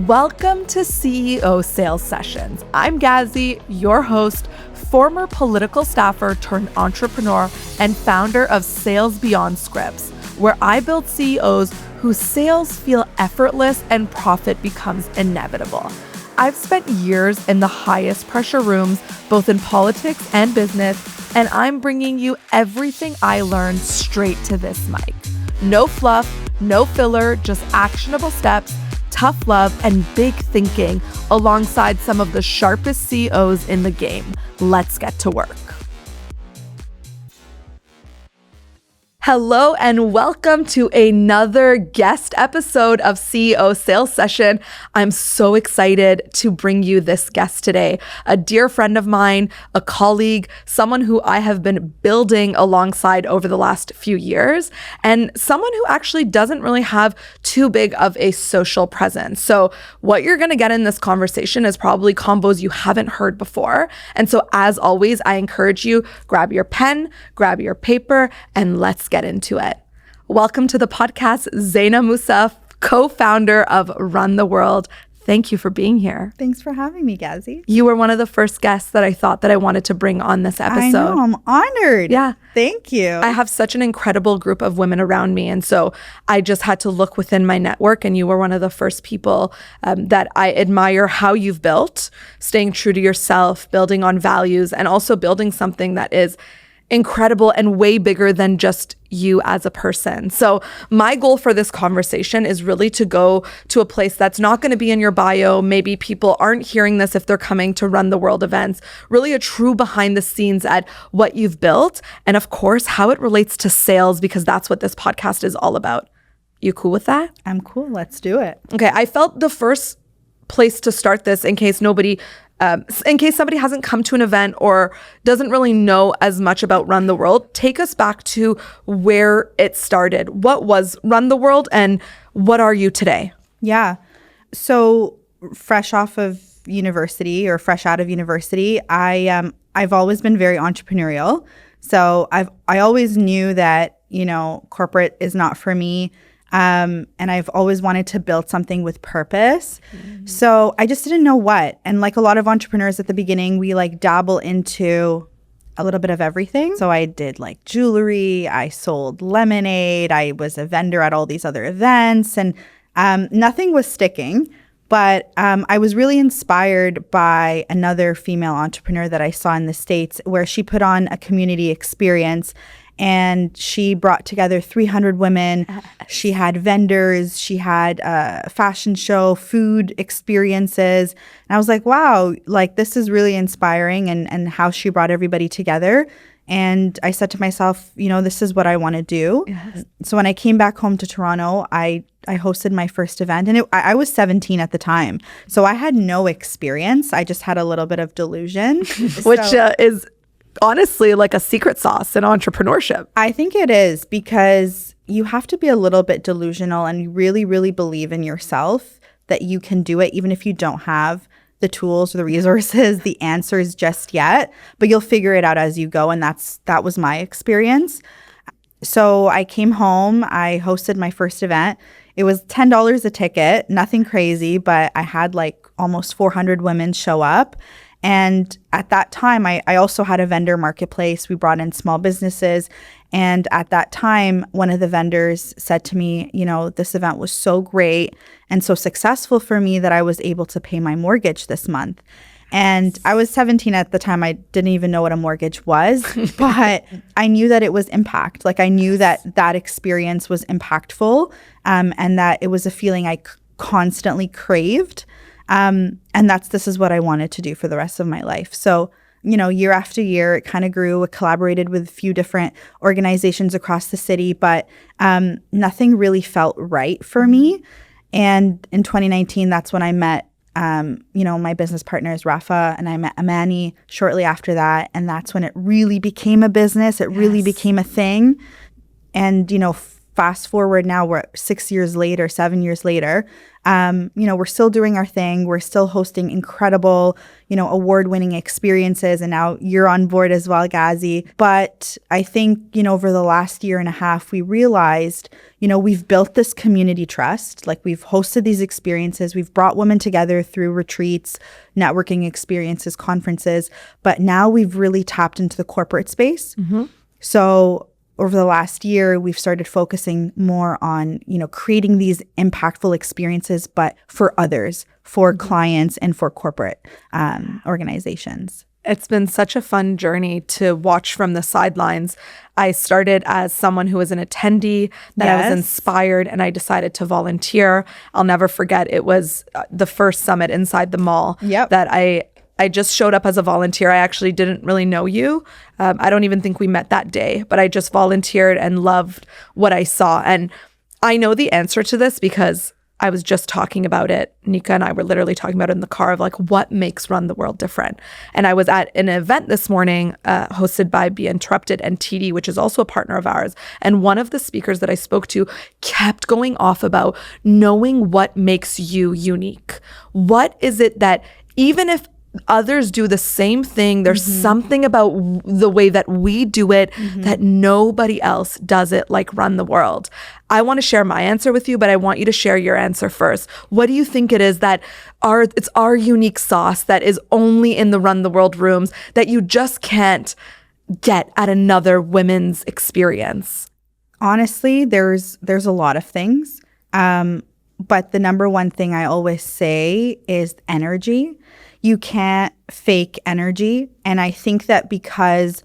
Welcome to CEO Sales Sessions. I'm Gazi, your host, former political staffer turned entrepreneur and founder of Sales Beyond Scripts, where I build CEOs whose sales feel effortless and profit becomes inevitable. I've spent years in the highest pressure rooms, both in politics and business, and I'm bringing you everything I learned straight to this mic. No fluff, no filler, just actionable steps, tough love, and big thinking alongside some of the sharpest CEOs in the game. Let's get to work. Hello and welcome to another guest episode of CEO Sales Session. I'm so excited to bring you this guest today. A dear friend of mine, a colleague, someone who I have been building alongside over the last few years, and someone who actually doesn't really have too big of a social presence. So what you're going to get in this conversation is probably combos you haven't heard before. And so as always, I encourage you, grab your pen, grab your paper, and let's get into it. Welcome to the podcast, Zaina Moussa, co-founder of Run the World. Thank you for being here. Thanks for having me, Gazi. You were one of the first guests that I thought that I wanted to bring on this episode. I know, I'm honored. Yeah. Thank you. I have such an incredible group of women around me. And so I just had to look within my network, and you were one of the first people that I admire how you've built, staying true to yourself, building on values, and also building something that is incredible and way bigger than just you as a person. So my goal for this conversation is really to go to a place that's not going to be in your bio. Maybe people aren't hearing this if they're coming to Run the World events. Really a true behind the scenes at what you've built, and of course how it relates to sales, because that's what this podcast is all about. You cool with that? I'm cool. Let's do it. Okay. I felt the first place to start this, in case somebody hasn't come to an event or doesn't really know as much about Run the World, take us back to where it started. What was Run the World and what are you today? Yeah. So fresh off of university or fresh out of university, I've always been very entrepreneurial. So I always knew that, corporate is not for me. And I've always wanted to build something with purpose. Mm-hmm. So I just didn't know what. And like a lot of entrepreneurs at the beginning, we dabble into a little bit of everything. So I did jewelry, I sold lemonade, I was a vendor at all these other events, and nothing was sticking. But I was really inspired by another female entrepreneur that I saw in the States, where she put on a community experience. And she brought together 300 women. She had vendors. She had a fashion show, food experiences. And I was like, wow, this is really inspiring, and how she brought everybody together. And I said to myself, this is what I want to do. Yes. So when I came back home to Toronto, I hosted my first event, and I was 17 at the time. So I had no experience. I just had a little bit of delusion. Which is honestly like a secret sauce in entrepreneurship. I think it is, because you have to be a little bit delusional and really, really believe in yourself that you can do it, even if you don't have the tools or the resources, the answers just yet, but you'll figure it out as you go. And that was my experience. So I came home, I hosted my first event. It was $10 a ticket, nothing crazy, but I had almost 400 women show up. And at that time, I also had a vendor marketplace. We brought in small businesses. And at that time, one of the vendors said to me, this event was so great and so successful for me that I was able to pay my mortgage this month. And I was 17 at the time. I didn't even know what a mortgage was, but I knew that it was impact. I knew that experience was impactful, and that it was a feeling I constantly craved. And this is what I wanted to do for the rest of my life. So, year after year, it kind of grew. I collaborated with a few different organizations across the city, but nothing really felt right for me. And in 2019, that's when I met, my business partners, Rafa, and I met Amani shortly after that. And that's when it really became a business. It really became a thing. And, fast forward now, we're 6 years later, 7 years later, we're still doing our thing. We're still hosting incredible, award-winning experiences. And now you're on board as well, Gazi. But I think, over the last year and a half, we realized, we've built this community trust. Like we've hosted these experiences. We've brought women together through retreats, networking experiences, conferences. But now we've really tapped into the corporate space. Mm-hmm. So over the last year, we've started focusing more on, creating these impactful experiences, but for others, for clients and for corporate organizations. It's been such a fun journey to watch from the sidelines. I started as someone who was an attendee, then I was inspired and I decided to volunteer. I'll never forget, it was the first summit inside the mall that I just showed up as a volunteer. I actually didn't really know you. I don't even think we met that day, but I just volunteered and loved what I saw. And I know the answer to this because I was just talking about it. Nika and I were literally talking about it in the car of like, what makes Run the World different? And I was at an event this morning hosted by Be Interrupted and TD, which is also a partner of ours. And one of the speakers that I spoke to kept going off about knowing what makes you unique. What is it that even if others do the same thing, there's something about the way that we do it that nobody else does it like Run the World. I want to share my answer with you, but I want you to share your answer first. What do you think it is that it's our unique sauce that is only in the Run the World rooms that you just can't get at another women's experience? Honestly, there's a lot of things. But the number one thing I always say is energy. You can't fake energy. And I think that because,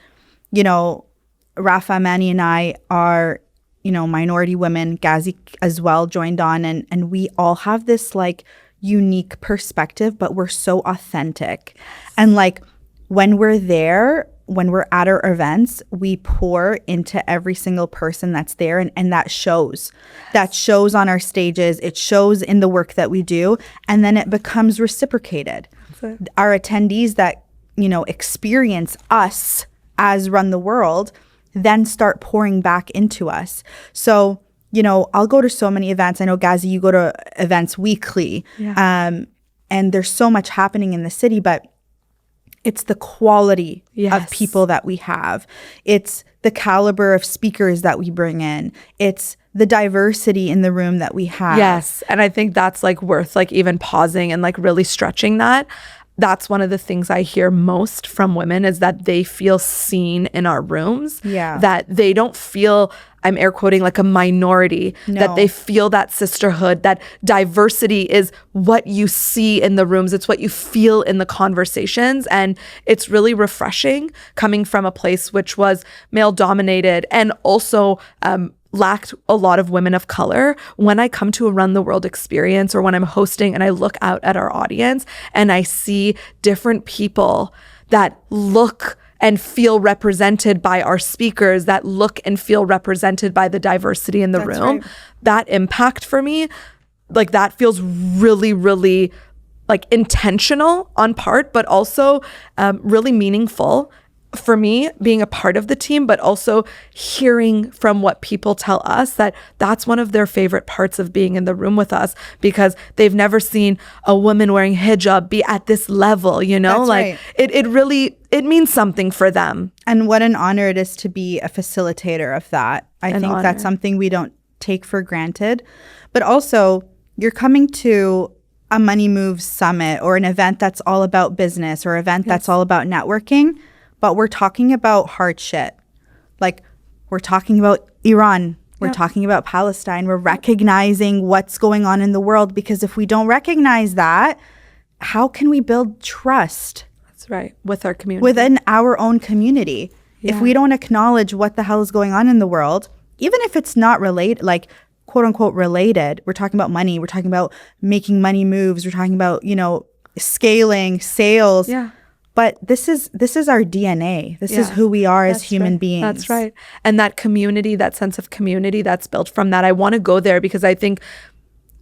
Rafa, Manny, and I are, minority women, Gazi as well joined on, and we all have this like unique perspective, but we're so authentic. And like when we're there, when we're at our events, we pour into every single person that's there. And that shows. That shows on our stages. It shows in the work that we do. And then it becomes reciprocated. Our attendees that, experience us as Run the World then start pouring back into us. So, I'll go to so many events. I know, Gazi, you go to events weekly. Yeah. And there's so much happening in the city, but it's the quality of people that we have. It's the caliber of speakers that we bring in. It's the diversity in the room that we have. Yes. And I think that's like worth like even pausing and like really stretching that. That's one of the things I hear most from women is that they feel seen in our rooms. Yeah. That they don't feel, I'm air quoting, like a minority. No. That they feel that sisterhood, that diversity is what you see in the rooms. It's what you feel in the conversations. And it's really refreshing coming from a place which was male dominated and also lacked a lot of women of color. When I come to a Run the World experience or when I'm hosting and I look out at our audience and I see different people that look and feel represented by our speakers, that look and feel represented by the diversity in the room, right. That impact for me, like that feels really, really like intentional on part, but also really meaningful for me being a part of the team, but also hearing from what people tell us that that's one of their favorite parts of being in the room with us because they've never seen a woman wearing hijab be at this level, That's like right. it means something for them. And what an honor it is to be a facilitator of that. I think that's something we don't take for granted. But also, you're coming to a Money Moves summit or an event that's all about business or event that's all about networking. But we're talking about hard shit. Like, we're talking about Iran. We're talking about Palestine. We're recognizing what's going on in the world because if we don't recognize that, how can we build trust? That's right. With our community. Within our own community. Yeah. If we don't acknowledge what the hell is going on in the world, even if it's not related, like, quote unquote related, we're talking about money. We're talking about making money moves. We're talking about, scaling, sales. Yeah. But this is our DNA. This is who we are as human beings. That's right. And that community, that sense of community that's built from that. I want to go there because I think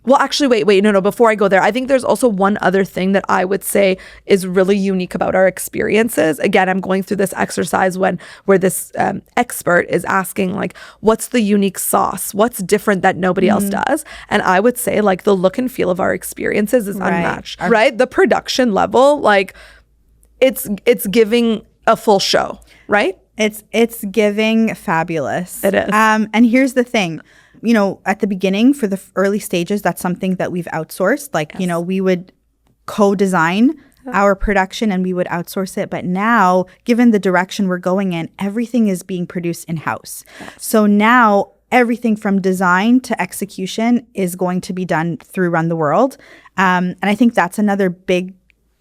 Well, actually, wait, no. Before I go there, I think there's also one other thing that I would say is really unique about our experiences. Again, I'm going through this exercise where this expert is asking, like, what's the unique sauce? What's different that nobody else does? And I would say, like, the look and feel of our experiences is unmatched, right? The production level, like, it's giving a full show, right? It's giving fabulous. It is. And here's the thing. You know, at the beginning, for the early stages, that's something that we've outsourced. Like, you know, we would co-design our production and we would outsource it. But now, given the direction we're going in, everything is being produced in-house. So now everything from design to execution is going to be done through Run the World. And I think that's another big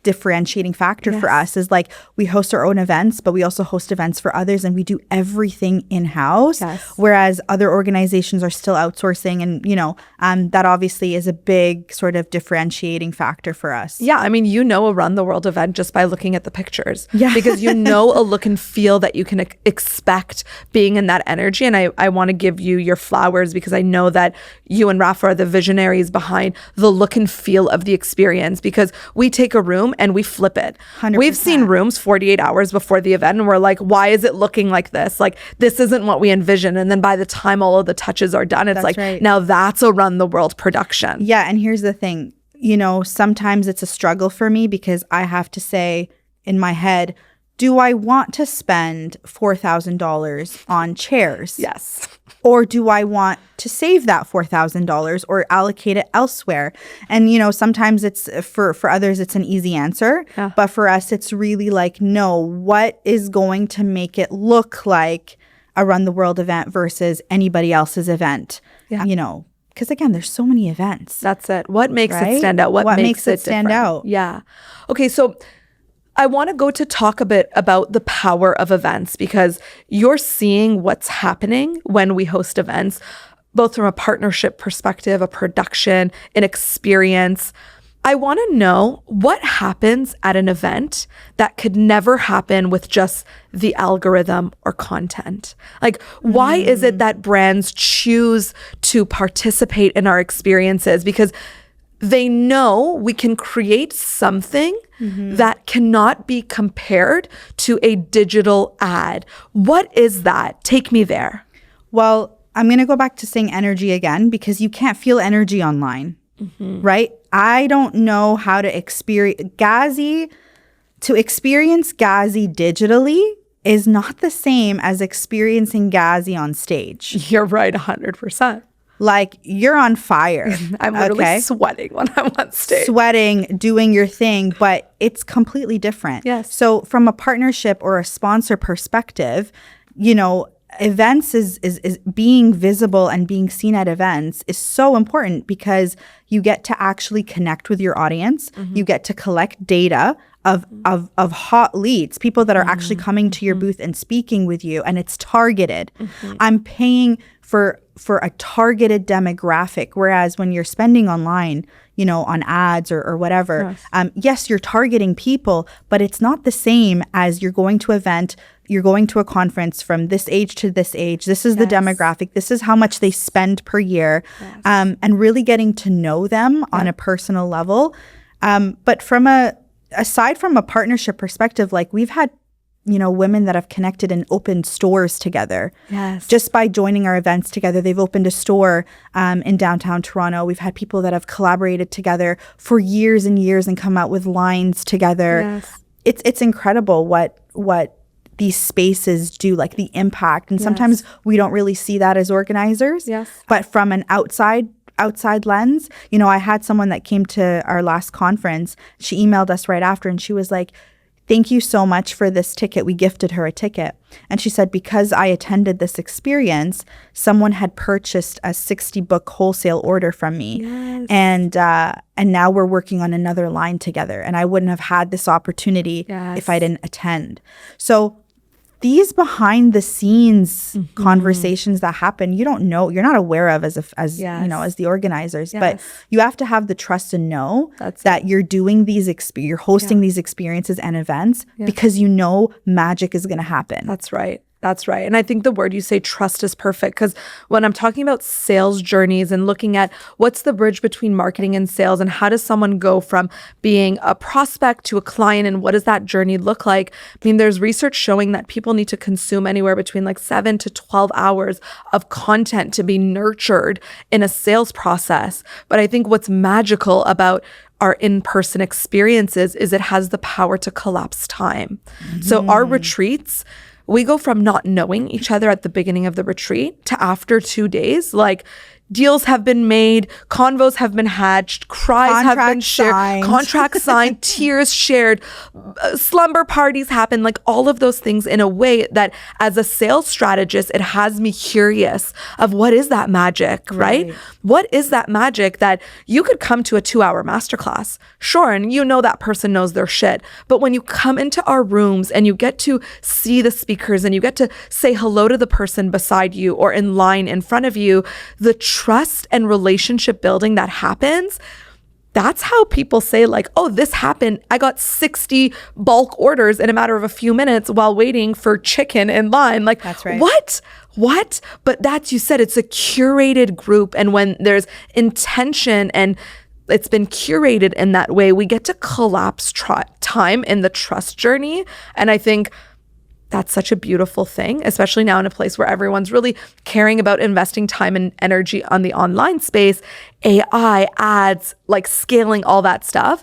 differentiating factor for us is like we host our own events, but we also host events for others and we do everything in-house, whereas other organizations are still outsourcing. And, you know, that obviously is a big sort of differentiating factor for us. Yeah. I mean, you know, a Run the World event just by looking at the pictures because you know a look and feel that you can expect being in that energy. And I want to give you your flowers because I know that you and Rafa are the visionaries behind the look and feel of the experience, because we take a room and we flip it. 100%. We've seen rooms 48 hours before the event and we're like, why is it looking like this? Like, this isn't what we envisioned. And then by the time all of the touches are done, it's now that's a Run the World production. Yeah. And here's the thing, you know, sometimes it's a struggle for me because I have to say in my head, do I want to spend $4,000 on chairs? Yes. Or do I want to save that $4,000 or allocate it elsewhere? And, you know, sometimes it's for others, it's an easy answer. Yeah. But for us, it's really like, no, what is going to make it look like a Run the World event versus anybody else's event? Yeah. You know, because again, there's so many events. That's it. What makes it stand out? What makes it stand out? Yeah. Okay. So I want to go to talk a bit about the power of events, because you're seeing what's happening when we host events, both from a partnership perspective, a production, an experience. I want to know what happens at an event that could never happen with just the algorithm or content. Like, why is it that brands choose to participate in our experiences? Because they know we can create something that cannot be compared to a digital ad. What is that? Take me there. Well, I'm going to go back to saying energy again, because you can't feel energy online, right? I don't know how to experience Gazi. To experience Gazi digitally is not the same as experiencing Gazi on stage. You're right, 100%. Like, you're on fire. I'm literally sweating when I'm on stage. Sweating, doing your thing, but it's completely different. Yes. So from a partnership or a sponsor perspective, you know, events is being visible and being seen at events is so important because you get to actually connect with your audience. You get to collect data of hot leads, people that are actually coming to your booth and speaking with you, and it's targeted. I'm paying for a targeted demographic, whereas when you're spending online, you know, on ads or whatever, yes, you're targeting people, but it's not the same as you're going to an event, you're going to a conference from this age to this age. This is the demographic. This is how much they spend per year, and really getting to know them on a personal level. But aside from a partnership perspective, like we've had, you know, women that have connected and opened stores together. Yes. Just by joining our events together. They've opened a store in downtown Toronto. We've had people that have collaborated together for years and years and come out with lines together. Yes. It's incredible what these spaces do, like the impact. And sometimes we don't really see that as organizers. Yes. But from an outside lens, you know, I had someone that came to our last conference. She emailed us right after and she was like, thank you so much for this ticket. We gifted her a ticket. And she said, because I attended this experience, someone had purchased a 60-book wholesale order from me. Yes. And now we're working on another line together. And I wouldn't have had this opportunity if I didn't attend. So these behind the scenes conversations that happen, you don't know, you're not aware of as you know, as the organizers, but you have to have the trust to know that you're doing you're hosting these experiences and events because you know magic is going to happen. That's right. That's right. And I think the word you say, trust, is perfect, because when I'm talking about sales journeys and looking at what's the bridge between marketing and sales and how does someone go from being a prospect to a client and what does that journey look like? I mean, there's research showing that people need to consume anywhere between like 7 to 12 hours of content to be nurtured in a sales process. But I think what's magical about our in-person experiences is it has the power to collapse time. So our retreats, we go from not knowing each other at the beginning of the retreat to after 2 days, like deals have been made, convos have been hatched, cries have been shared, contracts signed, tears shared, slumber parties happen, like all of those things in a way that as a sales strategist, it has me curious of what is that magic, right? What is that magic that you could come to a 2-hour masterclass? Sure, and you know that person knows their shit. But when you come into our rooms and you get to see the speakers and you get to say hello to the person beside you or in line in front of you, the trust and relationship building that happens, that's how people say like, oh, this happened. I got 60 bulk orders in a matter of a few minutes while waiting for chicken in line. Like, that's right. What? But that's, you said, it's a curated group. And when there's intention and it's been curated in that way, we get to collapse time in the trust journey. And I think that's such a beautiful thing, especially now in a place where everyone's really caring about investing time and energy on the online space, AI, ads, like scaling all that stuff.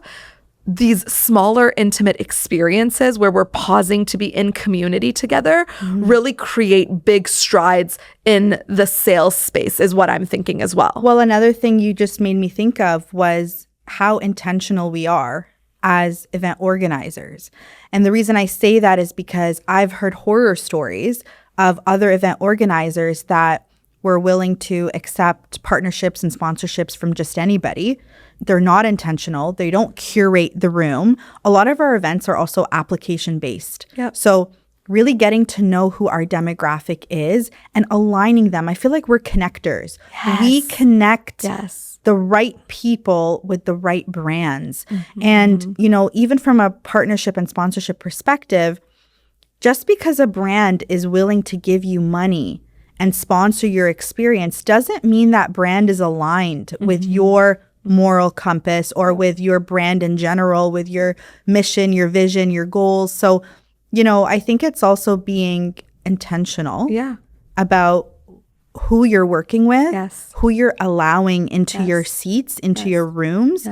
These smaller, intimate experiences where we're pausing to be in community together really create big strides in the sales space, is what I'm thinking as well. Well, another thing you just made me think of was how intentional we are as event organizers. And the reason I say that is because I've heard horror stories of other event organizers that were willing to accept partnerships and sponsorships from just anybody. They're not intentional. They don't curate the room. A lot of our events are also application-based. Yep. So really getting to know who our demographic is and aligning them. I feel like we're connectors. Yes. We connect Yes. the right people with the right brands. And, you know, even from a partnership and sponsorship perspective, just because a brand is willing to give you money and sponsor your experience doesn't mean that brand is aligned with your moral compass or with your brand in general, with your mission, your vision, your goals. So, you know, I think it's also being intentional about who you're working with, who you're allowing into your seats, into your rooms,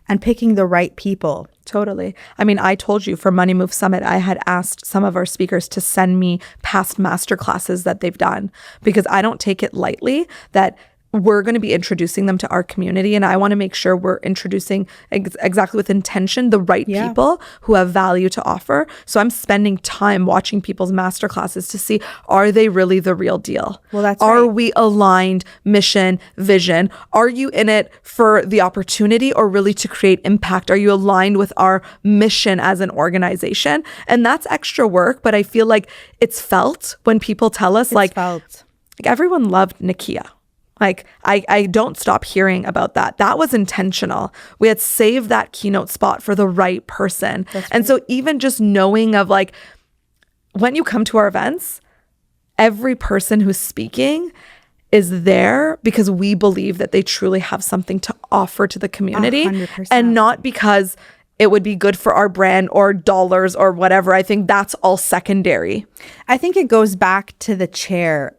and picking the right people. Totally. I mean, I told you for Money Move Summit, I had asked some of our speakers to send me past masterclasses that they've done, because I don't take it lightly that we're going to be introducing them to our community. And I want to make sure we're introducing exactly with intention the right people who have value to offer. So I'm spending time watching people's masterclasses to see, are they really the real deal? Well, that's Are we aligned mission, vision? Are you in it for the opportunity or really to create impact? Are you aligned with our mission as an organization? And that's extra work, but I feel like it's felt when people tell us like everyone loved Nikia. Like, I don't stop hearing about that. That was intentional. We had saved that keynote spot for the right person. And so even just knowing of like, when you come to our events, every person who's speaking is there because we believe that they truly have something to offer to the community 100%. And not because it would be good for our brand or dollars or whatever. I think that's all secondary. I think it goes back to the chair,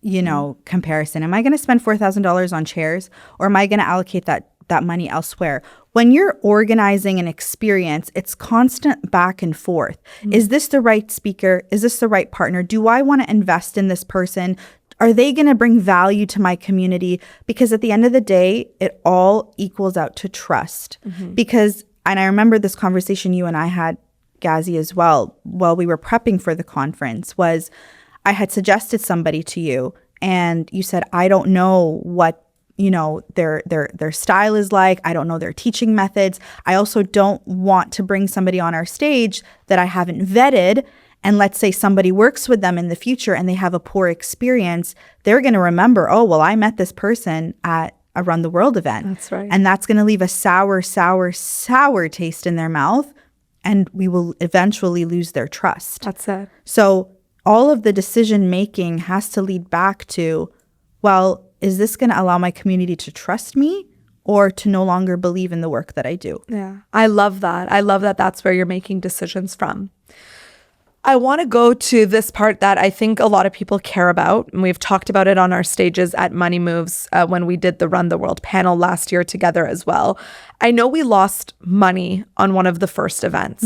you know, comparison. Am I going to spend $4,000 on chairs, or am I going to allocate that money elsewhere? When you're organizing an experience, it's constant back and forth. Is this the right speaker? Is this the right partner? Do I want to invest in this person? Are they going to bring value to my community? Because at the end of the day, it all equals out to trust. Because, and I remember this conversation you and I had, Gazi, as well, while we were prepping for the conference, was I had suggested somebody to you and you said, I don't know what, you know, their style is like. I don't know their teaching methods. I also don't want to bring somebody on our stage that I haven't vetted. And let's say somebody works with them in the future and they have a poor experience. They're going to remember, oh, well, I met this person at a Run the World event. That's right. And that's going to leave a sour taste in their mouth. And we will eventually lose their trust. That's it. So all of the decision making has to lead back to, well, is this going to allow my community to trust me or to no longer believe in the work that I do? Yeah, I love that. I love that that's where you're making decisions from. I want to go to this part that I think a lot of people care about. And we've talked about it on our stages at Money Moves when we did the Run the World panel last year together as well. I know we lost money on one of the first events.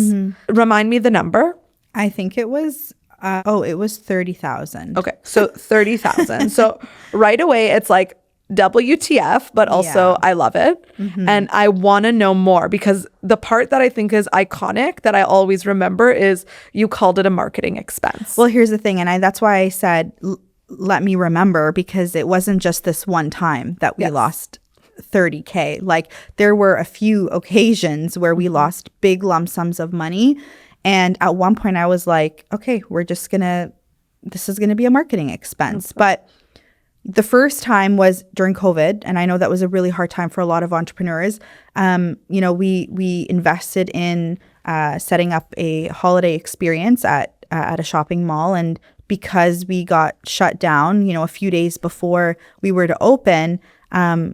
Remind me the number. I think it was, it was 30,000. Okay, so 30,000. So right away, it's like WTF, but also I love it. And I want to know more because the part that I think is iconic that I always remember is you called it a marketing expense. Well, here's the thing. And that's why I said, let me remember, because it wasn't just this one time that we lost 30K. Like there were a few occasions where we lost big lump sums of money. And at one point I was like, okay, this is going to be a marketing expense. But the first time was during COVID, and I know that was a really hard time for a lot of entrepreneurs. We invested in setting up a holiday experience at a shopping mall, and because we got shut down, a few days before we were to open,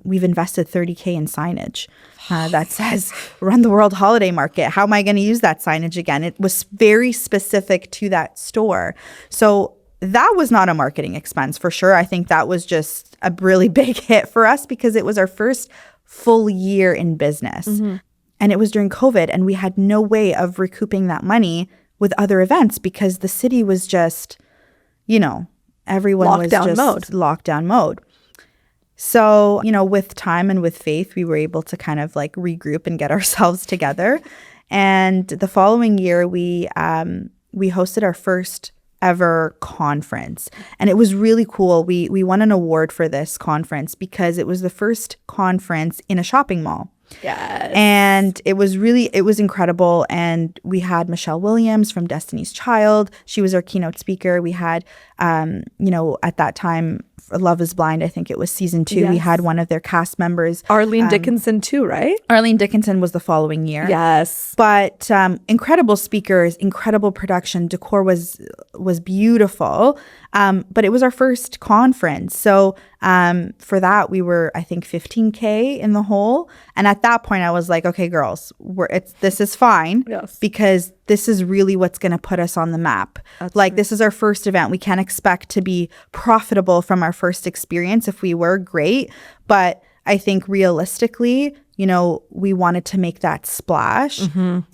we've invested 30K in signage that says "Run the World Holiday Market." How am I going to use that signage again? It was very specific to that store, so that was not a marketing expense for sure. I think that was just a really big hit for us because it was our first full year in business. And it was during COVID, and we had no way of recouping that money with other events because the city was just, everyone was just lockdown mode. So, with time and with faith, we were able to kind of like regroup and get ourselves together. And the following year, we hosted our first ever conference. And it was really cool. We won an award for this conference because it was the first conference in a shopping mall. Yes. And it was incredible. And we had Michelle Williams from Destiny's Child. She was our keynote speaker. We had, at that time, Love is Blind, I think it was season 2. Yes. We had one of their cast members. Arlene Dickinson too, right? Arlene Dickinson was the following year. Yes. But incredible speakers, incredible production. Decor was beautiful. But it was our first conference. So for that, we were, I think, 15K in the hole. And at that point, I was like, okay, girls, this is fine. Yes. Because this is really what's going to put us on the map. That's like, right. This is our first event. We can't expect to be profitable from our first experience. If we were, great. But I think realistically, we wanted to make that splash,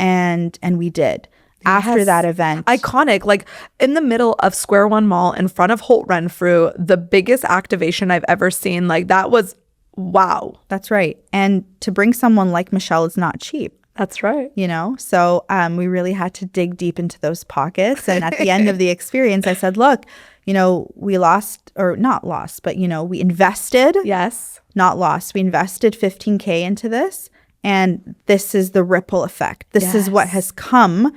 and we did. After that event. Iconic, like in the middle of Square One Mall in front of Holt Renfrew, the biggest activation I've ever seen. Like that was wow. That's right. And to bring someone like Michelle is not cheap. That's right. So we really had to dig deep into those pockets. And at the end of the experience, I said, look, we lost, or not lost, but, we invested. Yes. Not lost. We invested 15K into this. And this is the ripple effect. This is what has come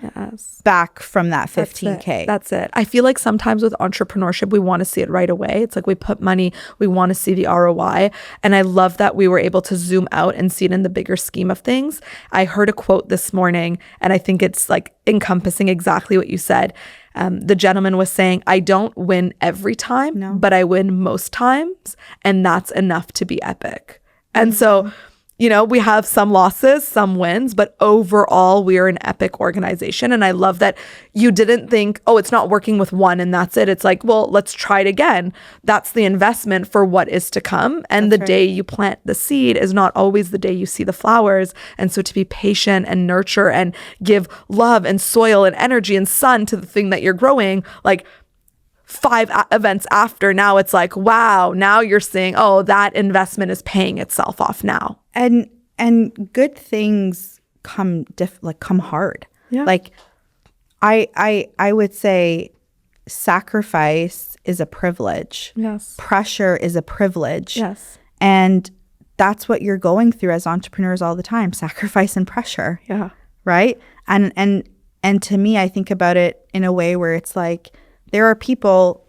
back from that 15K. That's it. I feel like sometimes with entrepreneurship, we want to see it right away. It's like we put money, we want to see the ROI. And I love that we were able to zoom out and see it in the bigger scheme of things. I heard a quote this morning, and I think it's like encompassing exactly what you said. The gentleman was saying, I don't win every time, but I win most times. And that's enough to be epic. And so we have some losses, some wins, but overall, we are an epic organization. And I love that you didn't think, oh, it's not working with one and that's it. It's like, well, let's try it again. That's the investment for what is to come. And the day you plant the seed is not always the day you see the flowers. And so to be patient and nurture and give love and soil and energy and sun to the thing that you're growing, like 5 events after, now it's like, wow, now you're seeing, oh, that investment is paying itself off now. And good things come hard. Yeah. Like I would say sacrifice is a privilege. Yes. Pressure is a privilege. Yes. And that's what you're going through as entrepreneurs all the time, sacrifice and pressure. Yeah. Right? And to me, I think about it in a way where it's like, there are people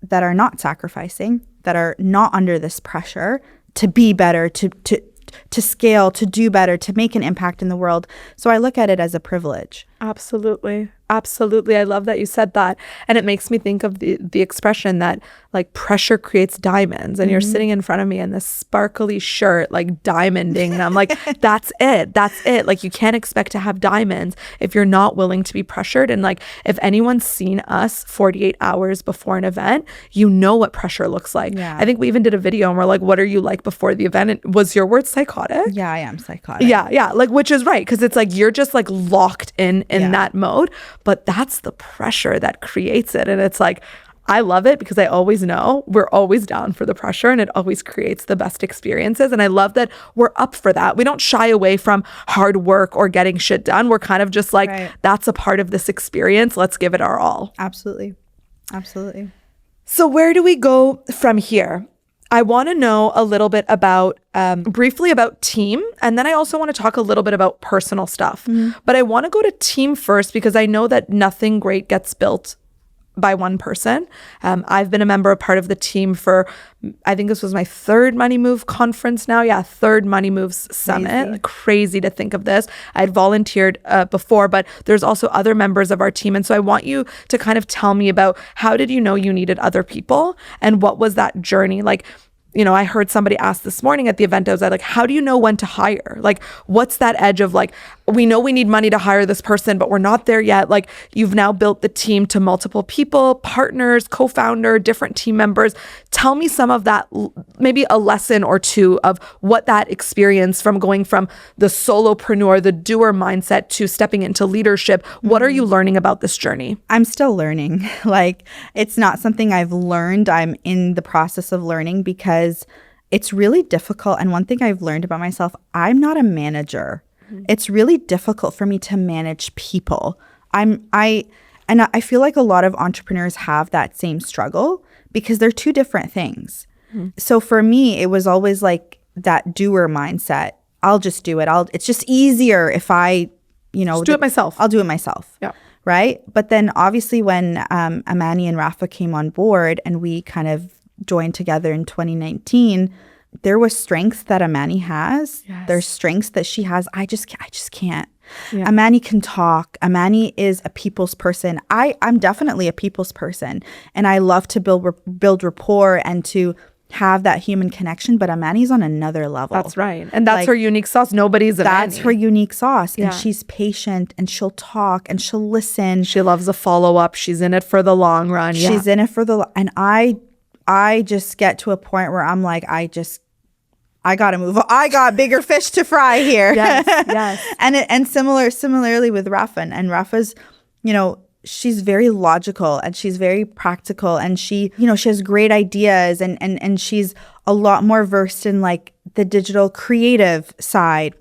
that are not sacrificing, that are not under this pressure to be better, to scale, to do better, to make an impact in the world. So I look at it as a privilege. Absolutely. Absolutely. I love that you said that. And it makes me think of the expression that like pressure creates diamonds. And you're sitting in front of me in this sparkly shirt, like diamonding. And I'm like, that's it. That's it. Like you can't expect to have diamonds if you're not willing to be pressured. And like if anyone's seen us 48 hours before an event, you know what pressure looks like. Yeah. I think we even did a video and we're like, what are you like before the event? And was your word psychotic? Yeah, I am psychotic. Yeah. Like, which is right. Cause it's like, you're just like locked in that mode, but that's the pressure that creates it. And it's like, I love it because I always know we're always down for the pressure and it always creates the best experiences. And I love that we're up for that. We don't shy away from hard work or getting shit done. We're kind of just like, that's a part of this experience. Let's give it our all. Absolutely. Absolutely. So where do we go from here? I want to know a little bit about, briefly about team. And then I also want to talk a little bit about personal stuff. But I want to go to team first because I know that nothing great gets built by one person. I've been a part of the team for, I think this was my third Money Move conference now. Yeah, third Money Moves Summit. Crazy to think of this. I'd volunteered before, but there's also other members of our team. And so I want you to kind of tell me about how did you know you needed other people and what was that journey like? You know, I heard somebody ask this morning at the event, I was like, how do you know when to hire? Like, what's that edge of like, we know we need money to hire this person, but we're not there yet. Like, you've now built the team to multiple people, partners, co-founder, different team members. Tell me some of that, maybe a lesson or two of what that experience from going from the solopreneur, the doer mindset to stepping into leadership. What are you learning about this journey? I'm still learning. Like, it's not something I've learned. I'm in the process of learning because it's really difficult. And one thing I've learned about myself, I'm not a manager. It's really difficult for me to manage people. I feel like a lot of entrepreneurs have that same struggle because they're two different things. So for me, it was always like that doer mindset. I'll just do it. It's just easier if I, just do it myself. I'll do it myself. Yeah. Right. But then obviously when Amani and Rafa came on board and we kind of joined together in 2019, there was strengths that Amani has. Yes. There's strengths that she has. I just can't. Yeah. Amani can talk. Amani is a people's person. I'm definitely a people's person. And I love to build rapport and to have that human connection. But Amani's on another level. That's right. And that's her unique sauce. Nobody's Amani. That's her unique sauce. Yeah. And she's patient and she'll talk and she'll listen. She loves a follow-up. She's in it for the long run. She's in it for and I just get to a point where I'm like, I gotta move on. I got bigger fish to fry here. Yes. And similarly with Rafa. And Rafa's, she's very logical and she's very practical and she has great ideas and she's a lot more versed in like the digital creative side.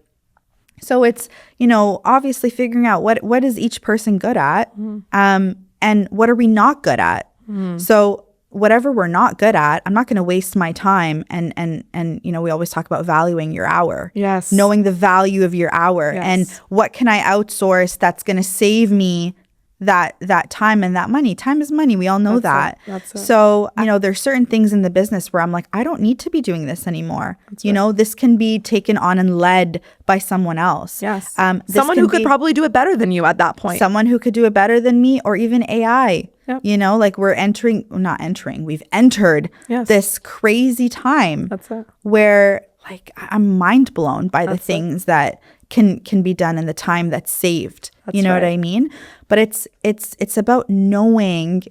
So it's, obviously figuring out what is each person good at, and what are we not good at. So whatever we're not good at, I'm not going to waste my time. And we always talk about valuing your hour. Yes. Knowing the value of your hour. Yes. And what can I outsource that's going to save me that time and that money. Time is money. We all know that. That's it. So, there's certain things in the business where I'm like, I don't need to be doing this anymore. That's right. This can be taken on and led by someone else. Yes. Someone who could probably do it better than you at that point. Someone who could do it better than me or even AI. Yep. Like we've entered this crazy time. That's it. Where like I'm mind blown by the things that can be done in the time that's saved. That's what I mean? But it's about knowing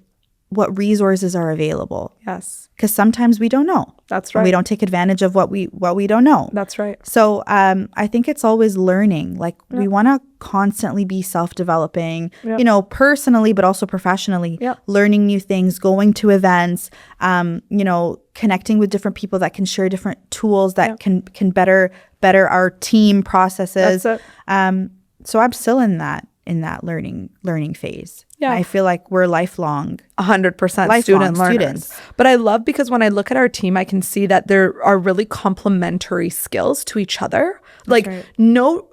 what resources are available. Yes. Because sometimes we don't know. That's right. We don't take advantage of what we don't know. That's right. So I think it's always learning. Like we want to constantly be self-developing, personally, but also professionally, learning new things, going to events, connecting with different people that can share different tools that can better our team processes. That's it. So I'm still in that learning phase. Yeah. I feel like we're lifelong 100% student learners. But I love because when I look at our team, I can see that there are really complementary skills to each other. Like no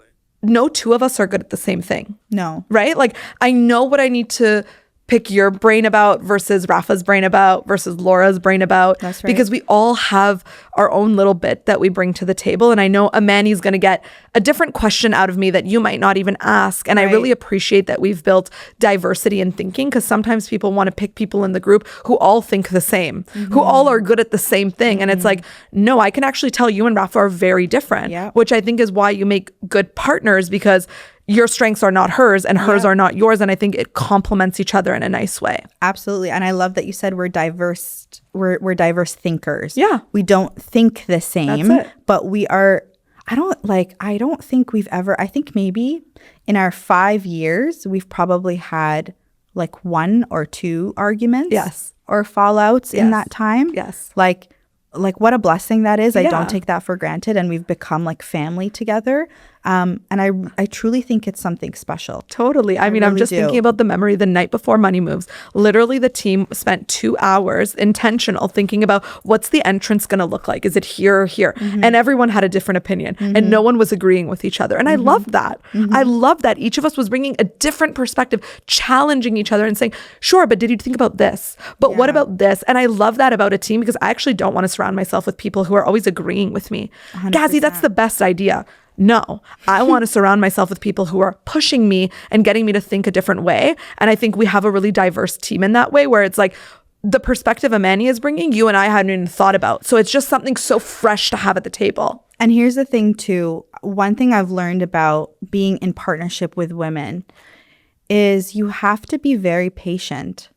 two of us are good at the same thing. No. Right? Like I know what I need to pick your brain about versus Rafa's brain about versus Laura's brain about. That's right. Because we all have our own little bit that we bring to the table. And I know Amani's going to get a different question out of me that you might not even ask. And I really appreciate that we've built diversity in thinking, because sometimes people want to pick people in the group who all think the same, who all are good at the same thing. And it's like, no, I can actually tell you and Rafa are very different, which I think is why you make good partners, because your strengths are not hers and hers are not yours. And I think it complements each other in a nice way. Absolutely. And I love that you said we're diverse. We're diverse thinkers. Yeah. We don't think the same, That's it. but we are, I don't think we've ever, I think maybe in our 5 years, we've probably had like 1 or 2 arguments or fallouts in that time. Yes. Like what a blessing that is. I don't take that for granted. And we've become like family together. And I truly think it's something special. Totally. I mean, I'm just thinking about the memory the night before Money Moves. Literally, the team spent 2 hours intentional thinking about what's the entrance going to look like. Is it here or here? And everyone had a different opinion and no one was agreeing with each other. And I love that. I love that each of us was bringing a different perspective, challenging each other and saying, sure, but did you think about this? But what about this? And I love that about a team, because I actually don't want to surround myself with people who are always agreeing with me. 100%. Gazzy, that's the best idea. No, I want to surround myself with people who are pushing me and getting me to think a different way. And I think we have a really diverse team in that way, where it's like the perspective Amani is bringing, you and I hadn't even thought about. So it's just something so fresh to have at the table. And here's the thing too. One thing I've learned about being in partnership with women is you have to be very patient.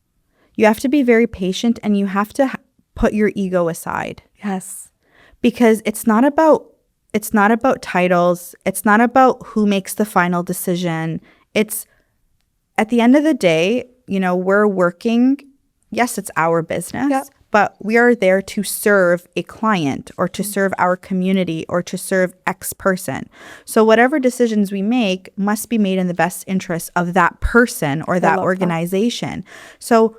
You have to be very patient, and you have to put your ego aside. Yes. Because it's not about titles. It's not about who makes the final decision. It's, at the end of the day, we're working. Yes, it's our business, but we are there to serve a client or to serve our community or to serve X person. So whatever decisions we make must be made in the best interest of that person or that organization. So,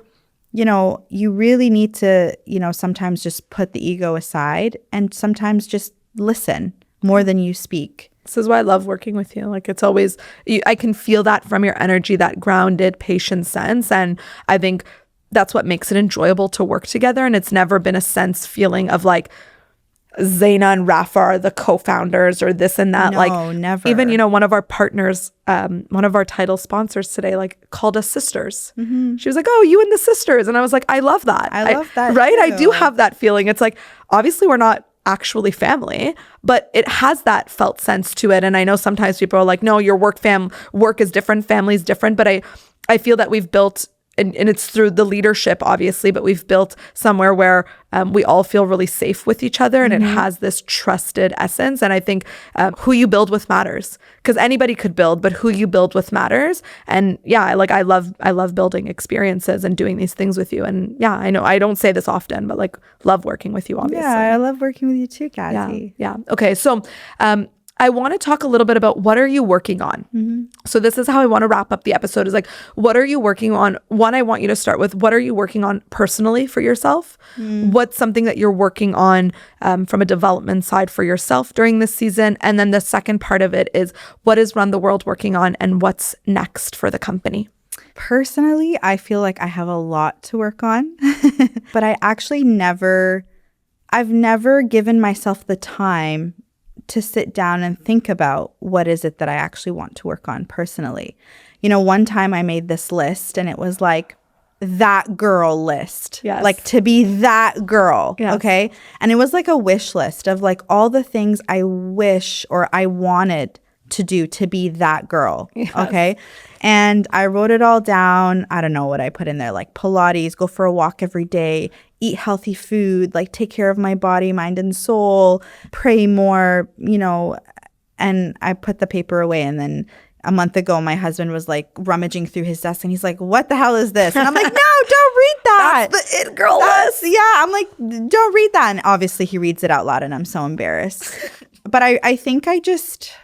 you really need to, sometimes just put the ego aside and sometimes just listen more than you speak. This is why I love working with you. Like, it's always, I can feel that from your energy, that grounded, patient sense. And I think that's what makes it enjoyable to work together. And it's never been a feeling of like Zaina and Rafa are the co-founders or this and that. No, never. Even, one of our partners, one of our title sponsors today, like called us sisters. She was like, oh, you and the sisters. And I was like, I love that. I love that. Right? Too. I do have that feeling. It's like, obviously we're not actually family, but it has that felt sense to it. And I know sometimes people are like, no, your work is different, family is different. But I feel that we've built, and it's through the leadership, obviously, but we've built somewhere where we all feel really safe with each other, and it has this trusted essence. And I think who you build with matters, because anybody could build, but who you build with matters. And I love building experiences and doing these things with you. And I know I don't say this often, but like, love working with you, obviously. Yeah, I love working with you too, Gazzy. Yeah. Okay. So, I want to talk a little bit about what are you working on? So this is how I want to wrap up the episode, is like, what are you working on? One, I want you to start with, what are you working on personally for yourself? What's something that you're working on from a development side for yourself during this season? And then the second part of it is, what is Run the World working on and what's next for the company? Personally, I feel like I have a lot to work on, but I actually I've never given myself the time to sit down and think about what is it that I actually want to work on personally. One time I made this list, and it was like that girl list, like to be that girl. Okay. And it was like a wish list of like all the things I wish or I wanted to do to be that girl. Okay. And I wrote it all down. I don't know what I put in there, like Pilates, go for a walk every day, eat healthy food, like take care of my body, mind, and soul, pray more, and I put the paper away. And then a month ago, my husband was like rummaging through his desk, and he's like, what the hell is this? And I'm like, no, don't read that. That's the it girl list. Yeah. I'm like, don't read that. And obviously he reads it out loud, and I'm so embarrassed. But I think I just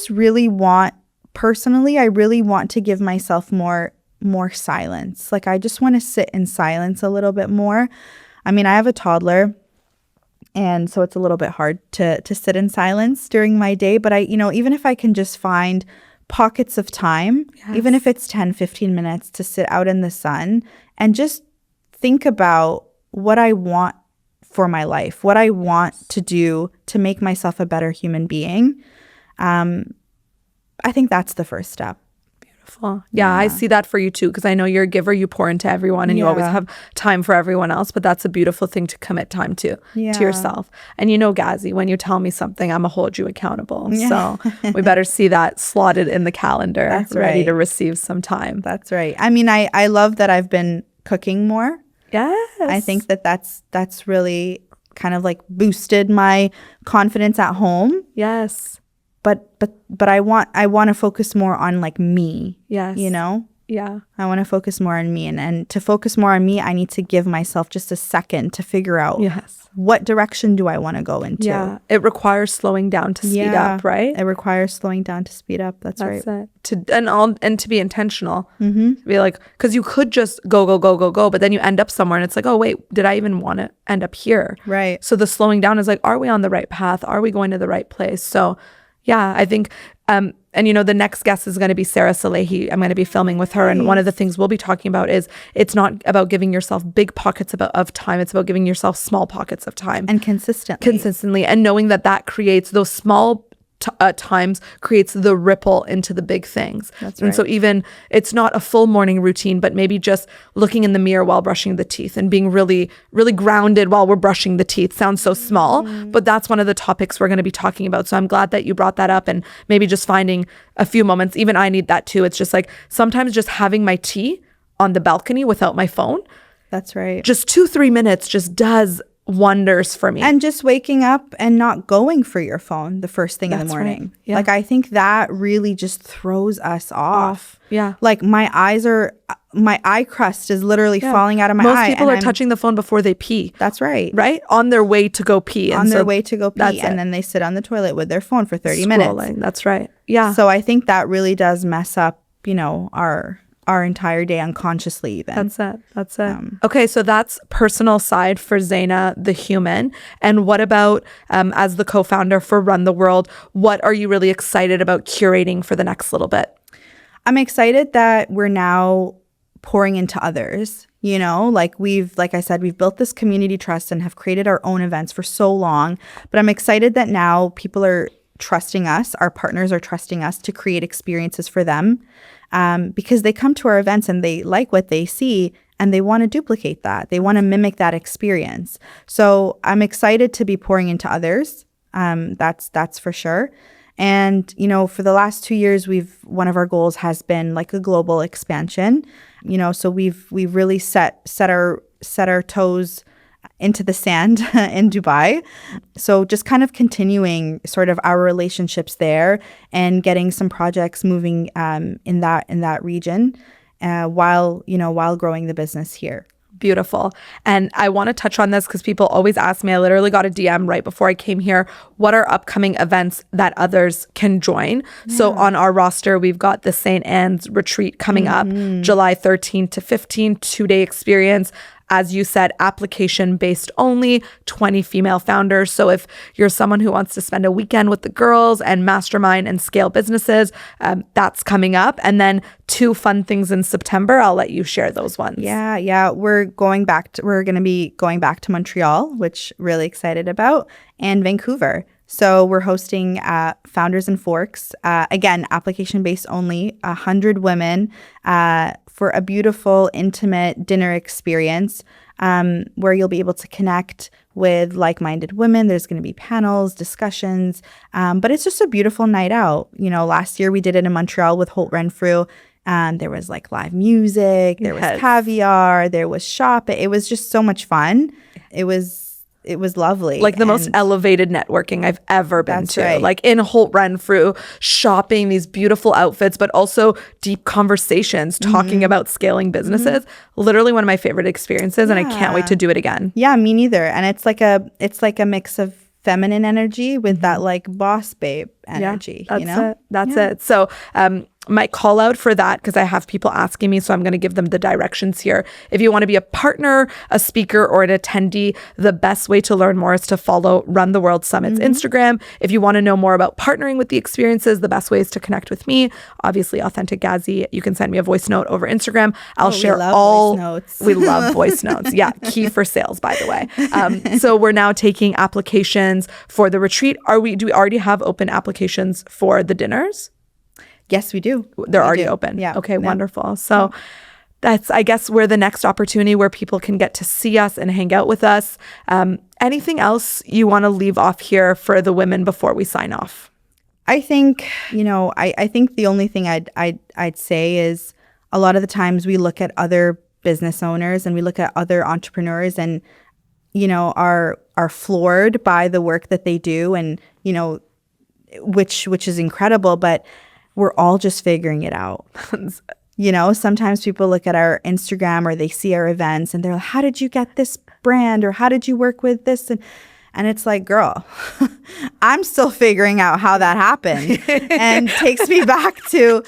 really want, personally, I really want to give myself more silence. Like, I just want to sit in silence a little bit more. I mean, I have a toddler, and so it's a little bit hard to sit in silence during my day. But even if I can just find pockets of time, even if it's 10, 15 minutes, to sit out in the sun and just think about what I want for my life, what I want to do to make myself a better human being. I think that's the first step. Beautiful. Yeah, I see that for you too, because I know you're a giver, you pour into everyone and you always have time for everyone else, but that's a beautiful thing to commit time to yourself. And you know, Gazi, when you tell me something, I'm going to hold you accountable. So we better see that slotted in the calendar, ready to receive some time. That's right. I mean, I love that I've been cooking more. Yes. I think that's really kind of like boosted my confidence at home. Yes. But I want to focus more on like me. Yes. You know? Yeah. I want to focus more on me. And to focus more on me, I need to give myself just a second to figure out what direction do I want to go into. Yeah. It requires slowing down to speed up, right? It requires slowing down to speed up. That's right. It. And to be intentional. To be like, because you could just go, but then you end up somewhere and it's like, oh, wait, did I even want to end up here? Right. So the slowing down is like, are we on the right path? Are we going to the right place? So yeah, I think, and you know, the next guest is going to be Sarah Salehi. I'm going to be filming with her. And one of the things we'll be talking about is it's not about giving yourself big pockets of time. It's about giving yourself small pockets of time. And consistently. And knowing that creates those small times creates the ripple into the big things. That's right. And so even it's not a full morning routine, but maybe just looking in the mirror while brushing the teeth and being really, really grounded while we're brushing the teeth. Sounds so small, but that's one of the topics we're going to be talking about. So I'm glad that you brought that up, and maybe just finding a few moments. Even I need that too. It's just like sometimes just having my tea on the balcony without my phone. That's right. Just 2-3 minutes just does wonders for me. And just waking up and not going for your phone the first thing in the morning. Right. Yeah. Like, I think that really just throws us off. Yeah. Like my eye crust is literally falling out of my eye. Most people are touching the phone before they pee. That's right. Right? On their way to go pee. And then they sit on the toilet with their phone for 30 Scrolling. minutes. That's right. Yeah. So I think that really does mess up, you know, our entire day unconsciously even. That's it. Okay, so that's personal side for Zaina, the human. And what about as the co-founder for Run the World, what are you really excited about curating for the next little bit? I'm excited that we're now pouring into others. You know, like I said, we've built this community trust and have created our own events for so long. But I'm excited that now people are trusting us, our partners are trusting us to create experiences for them. Because they come to our events and they like what they see and they want to duplicate that. They want to mimic that experience. So I'm excited to be pouring into others. That's for sure. And, you know, for the last 2 years, one of our goals has been like a global expansion. You know, so we've really set our toes into the sand in Dubai. So just kind of continuing sort of our relationships there and getting some projects moving in that region while growing the business here. Beautiful. And I want to touch on this because people always ask me, I literally got a DM right before I came here, what are upcoming events that others can join? Yeah. So on our roster, we've got the St. Anne's retreat coming up, July 13th to 15th, 2-day experience. As you said, application based only, 20 female founders. So if you're someone who wants to spend a weekend with the girls and mastermind and scale businesses, that's coming up. And then 2 fun things in September. I'll let you share those ones. Yeah. We're going to be going back to Montreal, which really excited about, and Vancouver. So we're hosting Founders and Forks. Again, application based only, 100 women for a beautiful, intimate dinner experience where you'll be able to connect with like-minded women. There's going to be panels, discussions, but it's just a beautiful night out. You know, last year we did it in Montreal with Holt Renfrew. There was like live music, there was caviar, there was shopping. It was just so much fun. It was lovely. Like the most elevated networking I've ever been to. Right. Like in Holt Renfrew, shopping these beautiful outfits, but also deep conversations, talking about scaling businesses. Literally one of my favorite experiences, and I can't wait to do it again. Yeah, me neither. And it's like a mix of feminine energy with that like boss babe energy. That's it. So My call out for that, because I have people asking me, so I'm going to give them the directions here. If you want to be a partner, a speaker, or an attendee, the best way to learn more is to follow Run the World Summit's Instagram. If you want to know more about partnering with the experiences, the best way is to connect with me. Obviously, Authentic Gazi. You can send me a voice note over Instagram. I'll share all. Voice notes. We love voice notes. Yeah, key for sales, by the way. So we're now taking applications for the retreat. Do we already have open applications for the dinners? Yes, we do. They're already open. Yeah. Okay, wonderful. So that's, I guess, we're the next opportunity where people can get to see us and hang out with us. Anything else you want to leave off here for the women before we sign off? I think, I think the only thing I'd say is a lot of the times we look at other business owners and we look at other entrepreneurs and, are floored by the work that they do and, which is incredible, but we're all just figuring it out. Sometimes people look at our Instagram or they see our events and they're like, how did you get this brand? Or how did you work with this? And it's like, girl, I'm still figuring out how that happened. And takes me back to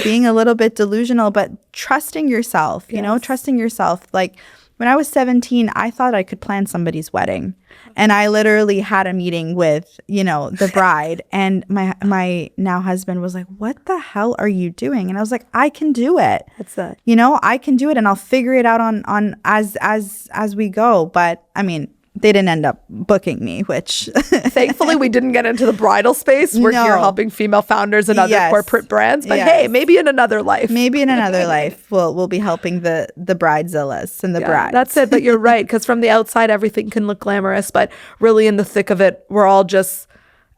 being a little bit delusional, but trusting yourself, trusting yourself. Like when I was 17, I thought I could plan somebody's wedding. And I literally had a meeting with, the bride, and my now husband was like, what the hell are you doing? And I was like, I can do it. That's it. I can do it, and I'll figure it out on as we go. But I mean, they didn't end up booking me, which thankfully we didn't get into the bridal space. We're here helping female founders and other corporate brands. But hey, maybe in another life. Maybe in another life, we'll be helping the bridezillas and the brides. That's it. But you're right, because from the outside, everything can look glamorous, but really in the thick of it, we're all just,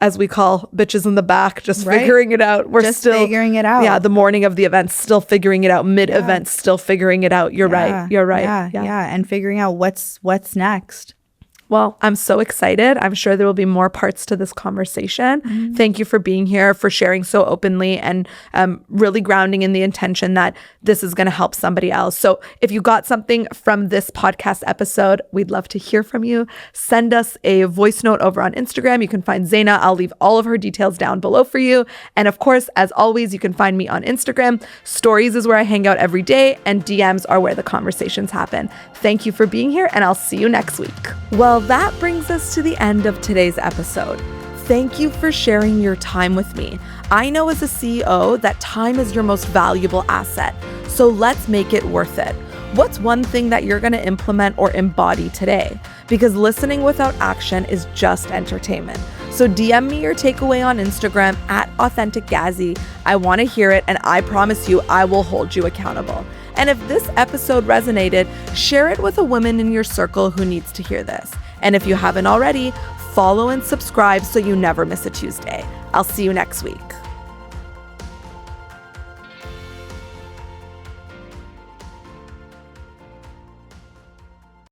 as we call bitches in the back, just figuring it out. We're just still figuring it out. Yeah, the morning of the event, still figuring it out. Mid-event, still figuring it out. You're right. You're right. Yeah, and figuring out what's next. Well, I'm so excited. I'm sure there will be more parts to this conversation. Thank you for being here, for sharing so openly, and really grounding in the intention that this is going to help somebody else. So if you got something from this podcast episode, we'd love to hear from you. Send us a voice note over on Instagram. You can find Zaina. I'll leave all of her details down below for you. And of course, as always, you can find me on Instagram. Stories is where I hang out every day, and DMs are where the conversations happen. Thank you for being here, and I'll see you next week. Well, that brings us to the end of today's episode. Thank you for sharing your time with me. I know as a CEO that time is your most valuable asset, so let's make it worth it. What's one thing that you're going to implement or embody today? Because listening without action is just entertainment. So DM me your takeaway on Instagram at Authentic Gazi. I want to hear it, and I promise you I will hold you accountable. And if this episode resonated, share it with a woman in your circle who needs to hear this. And if you haven't already, follow and subscribe so you never miss a Tuesday. I'll see you next week.